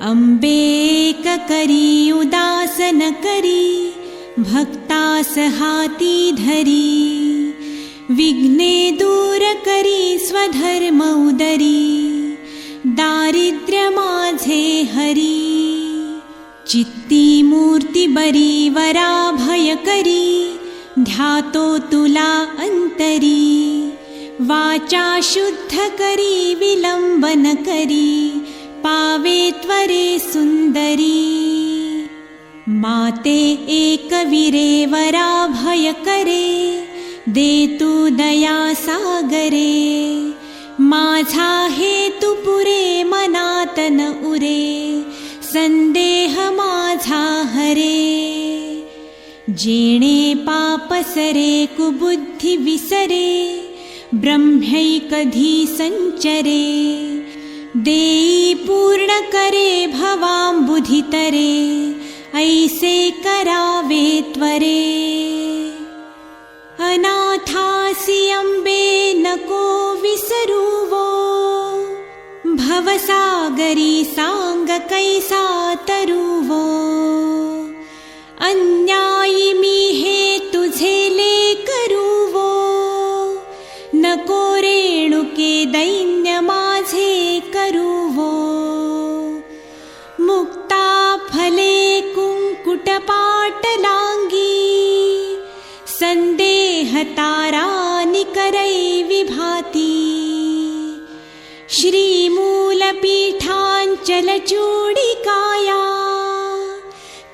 अंबेक करी उदासन करी, भक्तास हाती धरी, विघ्ने दूर करी स्वधर्म उदरी, दारिद्र्य माझे हरी। चित्ती मूर्ती बरी वरा भय करी, ध्यातो तुला अंतरी, वाचा शुद्ध करी विलंबन करी, पावे त्वरे सुंदरी। माते एकवीरे वरा भय करे, दे तू दया सागरे, माझा हेतु पुरे मनात न उरे, संदेह माझा हरे। जेणे पापसरे कुबुद्धि विसरे, ब्रह्मैकधी संचरे, देई पूर्ण करे भवांबुधितरे, ऐसे करावे त्वरे। अनाथासि अंबे नको विसरुवो, भवसागरी सांग कैसा तरुवो, अन्यायी मी हे तुझे ले करुवो, नको रेणुके दैन्य माझे करुवो, मुक्ता फले कुंकुट पाटलांगी, संदेह तारा निकरै विभाती, श्रीमूल पीठांचल चूडिकाया,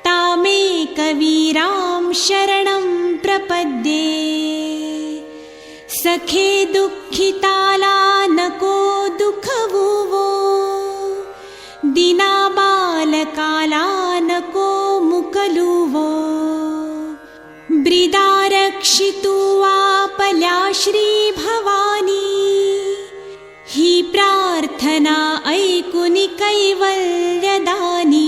तामे कवीरां शरणं प्रपद्ये, सखे दुःखिताला नको दुःखवुवो, दीना बालकाला नको मुकलुवो, ब्रीदा रक्षितु आपल्या श्री भवानी, ही प्रार्थना ऐकुनि कैवल्यदानी।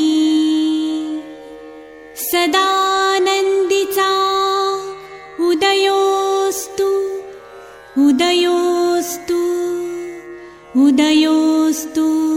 सदानंदीचा उदयोस्तु, उदयोस्तु, उदयोस्तु।